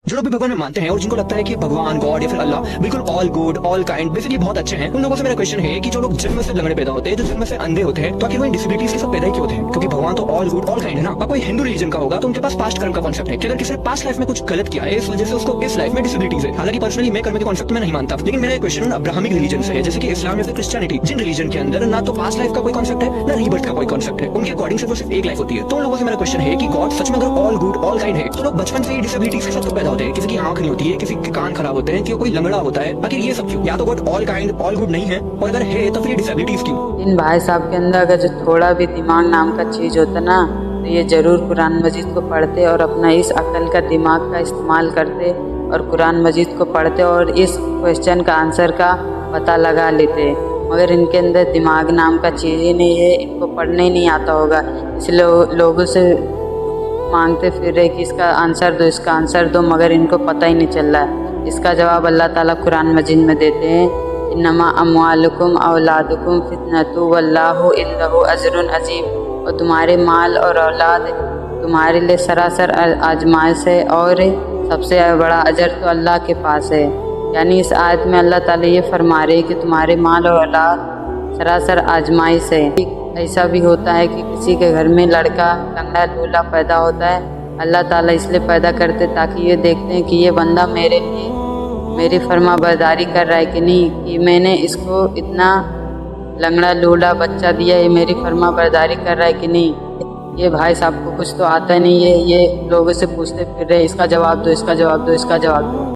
जो लोग भी भगवान में मानते हैं और जिनको लगता है कि भगवान गॉड या फिर अल्लाह बिल्कुल all good all kind basically बहुत अच्छे हैं, उन लोगों से मेरा क्वेश्चन है कि जो लोग जन्म से लंगड़े पैदा होते हैं, जो जन्म से अंधे होते हैं, तो आखिर वो इन डिसेबिलिटीज के साथ पैदा ही क्यों होते हैं? क्योंकि भगवान तो ऑल गुड ऑल काइंड है ना। अब कोई हिंदू रिलीजन का होगा तो उनके पास पास्ट कर्म का कॉन्सेप्ट है कि अगर किसी ने पास्ट लाइफ में कुछ गलत किया है इस वजह से उसको इस लाइफ में डिसेबिलिटीज है। हालांकि पर्सनली मैं कर्म के कॉन्सेप्ट में नहीं मानता, लेकिन मेरा क्वेश्चन अब्राहमिक रिलीजन से है, जैसे कि इस्लाम या फिर क्रिश्चियनिटी, जिन रिलीजन के अंदर ना तो पास्ट लाइफ का कोई कॉन्सेप्ट है ना रीबर्थ का कोई कॉन्सेप्ट है। उनके अकॉर्डिंग से सिर्फ एक लाइफ होती है। तो उन लोगों से मेरा क्वेश्चन है कि गॉड सच में अगर ऑल गुड ऑल काइंड है तो लोग बचपन से ही डिसेबिलिटीज के साथ तो पैदा होते हैं। किसी की आंख नहीं होती है, किसी के कान खराब होते हैं, कि कोई लंगड़ा होता है। आखिर ये सब क्यों? या तो God all kind all good नहीं है, और अगर है तो फिर डिसेबिलिटीज क्यों? इन भाई साहब के अंदर अगर जो थोड़ा भी दिमाग नाम का चीज होता ना, तो ये जरूर कुरान मजीद को पढ़ते और अपना इस अकल का दिमाग का इस्तेमाल करते और कुरान मजीद को पढ़ते और इस क्वेश्चन का आंसर का पता लगा लेते। मगर इनके अंदर दिमाग नाम का चीज़ ही नहीं है, इनको पढ़ने ही नहीं आता होगा, इसलिए लोगों से मांगते फिर रहे कि इसका आंसर दो, इसका आंसर दो, मगर इनको पता ही नहीं चल रहा है। इसका जवाब अल्लाह ताला कुरान मजीद में देते हैं, इन्नमा अम्वालुकुम औलादुकुम फितनतु वल्लाहु इंदहु अजरुन अजीम। और तुम्हारे माल और औलाद तुम्हारे लिए सरासर आजमाइश है और सबसे बड़ा अजर तो अल्लाह के पास है। यानी इस आयत में अल्लाह ताला ये फरमा रहे कि तुम्हारे माल और औलाद सरासर आजमाइश है। ऐसा भी होता है कि किसी के घर में लड़का लंगड़ा लूला पैदा होता है, अल्लाह ताला इसलिए पैदा करते ताकि ये देखते हैं कि ये बंदा मेरे लिए मेरी फर्मा बरदारी कर रहा है कि नहीं, कि मैंने इसको इतना लंगड़ा लूला बच्चा दिया, ये मेरी फर्मा बरदारी कर रहा है कि नहीं। ये भाई साहब को कुछ तो आता नहीं है, ये लोगों से पूछते फिर रहे, इसका जवाब दो, इसका जवाब दो, इसका जवाब दो।